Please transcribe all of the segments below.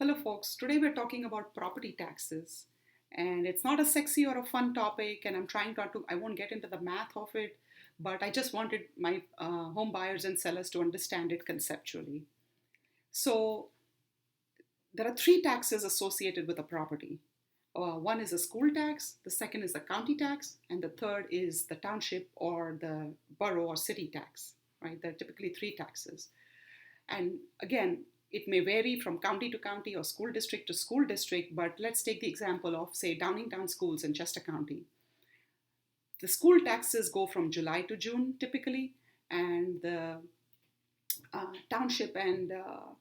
Hello, folks. Today we're talking about property taxes. And it's not a sexy or a fun topic, and I'm trying not to, I won't get into the math of it, but I just wanted my home buyers and sellers to understand it conceptually. So, there are three taxes associated with a property. One is a school tax, the second is the county tax, and the third is the township or the borough or city tax, right? There are typically three taxes. And again, it may vary from county to county or school district to school district, but let's take the example of, say, Downingtown schools in Chester County. The school taxes go from July to June typically, and the township and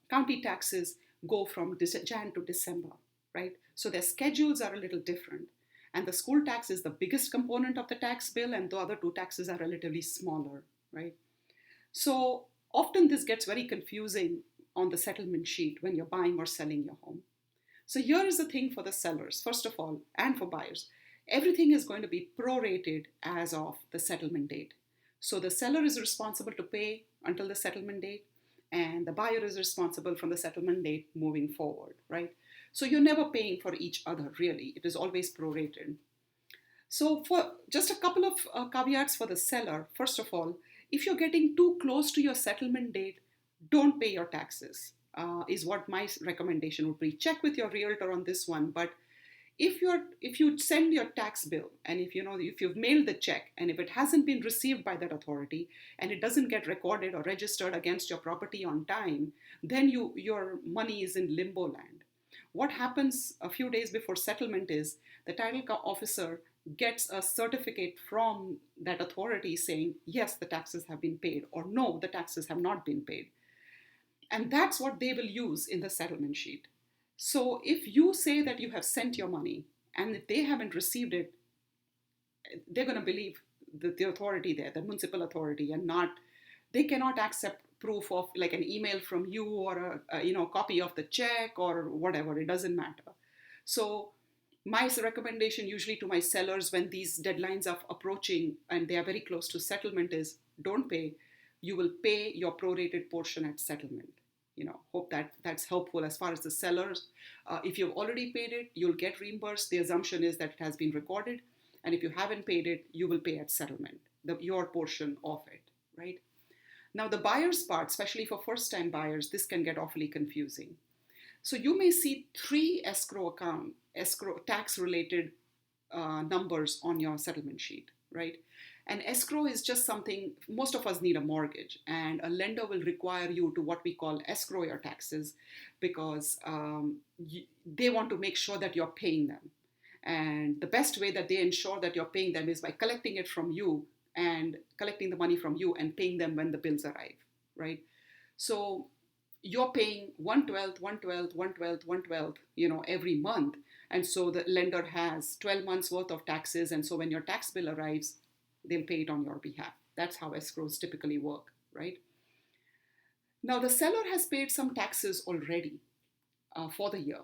county taxes go from Jan to December, right? So their schedules are a little different. And the school tax is the biggest component of the tax bill, and the other two taxes are relatively smaller, right? So often this gets very confusing on the settlement sheet when you're buying or selling your home. So here is the thing for the sellers, first of all, and for buyers. Everything is going to be prorated as of the settlement date. So the seller is responsible to pay until the settlement date, and the buyer is responsible from the settlement date moving forward, right? So you're never paying for each other, really. It is always prorated. So for just a couple of caveats for the seller, first of all, if you're getting too close to your settlement date, don't pay your taxes, is what my recommendation would be. Check with your realtor on this one. But if you send your tax bill, and if you've mailed the check, and if it hasn't been received by that authority and it doesn't get recorded or registered against your property on time, then your money is in limbo land. What happens a few days before settlement is the title officer gets a certificate from that authority saying, yes, the taxes have been paid, or no, the taxes have not been paid. And that's what they will use in the settlement sheet. So if you say that you have sent your money and if they haven't received it, they're going to believe the authority there, the municipal authority, and they cannot accept proof of like an email from you or a copy of the check or whatever. It doesn't matter. So my recommendation usually to my sellers when these deadlines are approaching and they are very close to settlement is don't pay. You will pay your prorated portion at settlement. Hope that's helpful as far as the sellers. If you've already paid it, you'll get reimbursed. The assumption is that it has been recorded. And if you haven't paid it, you will pay at settlement, your portion of it, right? Now, the buyer's part, especially for first-time buyers, this can get awfully confusing. So you may see three escrow tax-related numbers on your settlement sheet, right? And escrow is just something, most of us need a mortgage, and a lender will require you to what we call escrow your taxes because they want to make sure that you're paying them. And the best way that they ensure that you're paying them is by collecting it from you and collecting the money from you and paying them when the bills arrive, right? So you're paying 1/12, 1/12, 1/12, 1/12, every month. And so the lender has 12 months worth of taxes. And so when your tax bill arrives, they'll pay it on your behalf. That's how escrows typically work, right? Now, the seller has paid some taxes already for the year.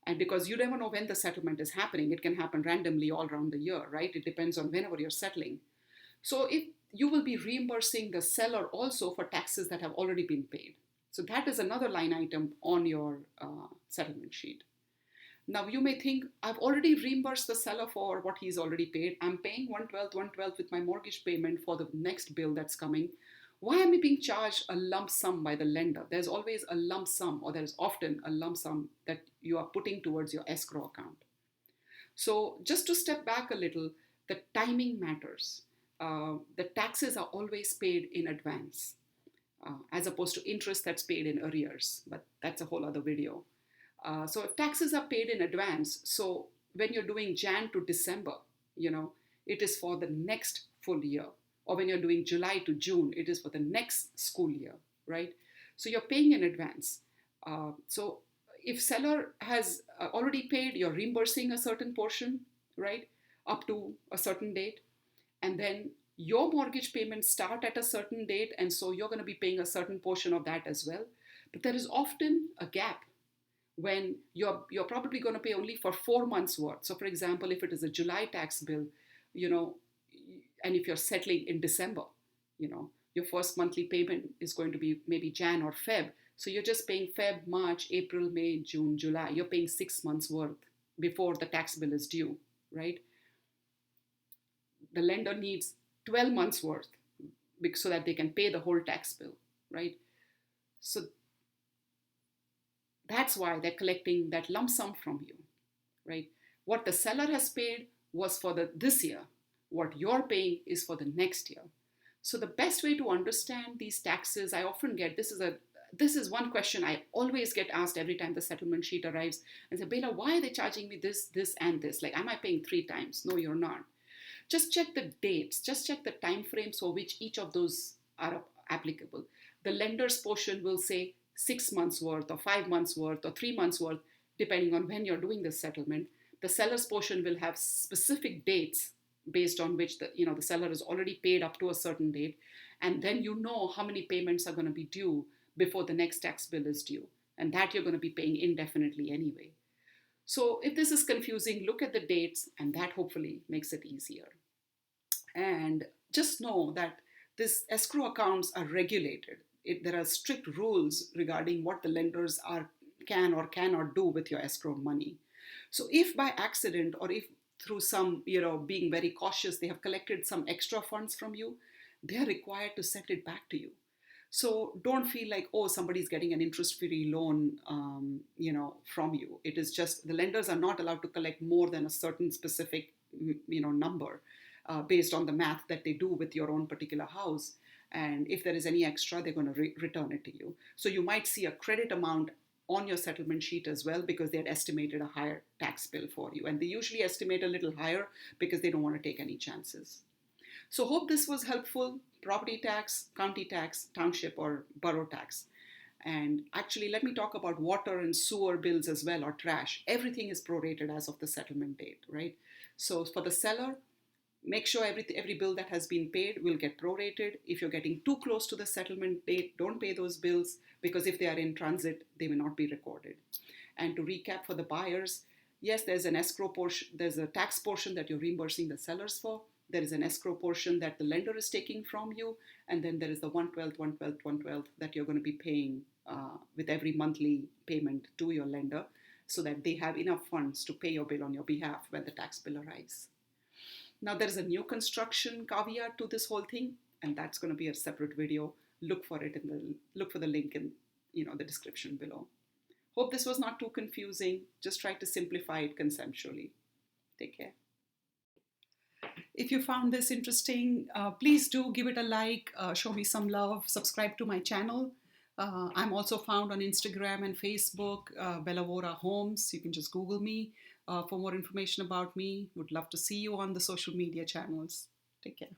And because you never know when the settlement is happening, it can happen randomly all around the year, right? It depends on whenever you're settling. So if you will be reimbursing the seller also for taxes that have already been paid. So that is another line item on your settlement sheet. Now you may think, I've already reimbursed the seller for what he's already paid. I'm paying 1/12, 1/12 with my mortgage payment for the next bill that's coming. Why am I being charged a lump sum by the lender? There's always a lump sum, or there's often a lump sum that you are putting towards your escrow account. So just to step back a little, the timing matters. The taxes are always paid in advance, as opposed to interest that's paid in arrears, but that's a whole other video. So taxes are paid in advance. So when you're doing Jan to December, it is for the next full year. Or when you're doing July to June, it is for the next school year, right? So you're paying in advance. So if seller has already paid, you're reimbursing a certain portion, right, up to a certain date. And then your mortgage payments start at a certain date. And so you're going to be paying a certain portion of that as well. But there is often a gap when you're probably going to pay only for 4 months worth. So for example, if it is a July tax bill, and if you're settling in December, your first monthly payment is going to be maybe Jan or Feb. So you're just paying Feb, March, April, May, June, July. You're paying 6 months worth before the tax bill is due, right? The lender needs 12 months worth so that they can pay the whole tax bill, right? So that's why they're collecting that lump sum from you, right? What the seller has paid was for this year. What you're paying is for the next year. So the best way to understand these taxes, I often get, this is one question I always get asked every time the settlement sheet arrives, and say, Bela, why are they charging me this, this, and this? Like, am I paying 3 times? No, you're not. Just check the dates, just check the time frames for which each of those are applicable. The lender's portion will say 6 months worth, or 5 months worth, or 3 months worth, depending on when you're doing the settlement. The seller's portion will have specific dates based on which the seller has already paid up to a certain date, and then you know how many payments are going to be due before the next tax bill is due, and that you're going to be paying indefinitely anyway. So if this is confusing, look at the dates, and that hopefully makes it easier. And just know that these escrow accounts are regulated. There are strict rules regarding what the lenders can or cannot do with your escrow money. So if by accident, or if through some, being very cautious, they have collected some extra funds from you, they are required to send it back to you. So don't feel like, oh, somebody's getting an interest-free loan, from you. It is just the lenders are not allowed to collect more than a certain specific, number based on the math that they do with your own particular house. And if there is any extra, they're going to return it to you. So you might see a credit amount on your settlement sheet as well, because they had estimated a higher tax bill for you. And they usually estimate a little higher because they don't want to take any chances. So hope this was helpful. Property tax, county tax, township or borough tax. And actually, let me talk about water and sewer bills as well, or trash. Everything is prorated as of the settlement date, right? So for the seller, make sure every bill that has been paid will get prorated. If you're getting too close to the settlement date, don't pay those bills, because if they are in transit, they will not be recorded. And to recap for the buyers, yes, there's an escrow portion, there's a tax portion that you're reimbursing the sellers for. There is an escrow portion that the lender is taking from you. And then there is the 1/12, 1/12, 1/12 that you're going to be paying with every monthly payment to your lender, so that they have enough funds to pay your bill on your behalf when the tax bill arrives. Now there is a new construction caveat to this whole thing, and that's going to be a separate video. Look for the link in the description below. Hope this was not too confusing. Just try to simplify it conceptually. Take care. If you found this interesting, please do give it a like, show me some love, subscribe to my channel. I'm also found on Instagram and Facebook, Bela Vora Homes. You can just Google me for more information about me. Would love to see you on the social media channels. Take care.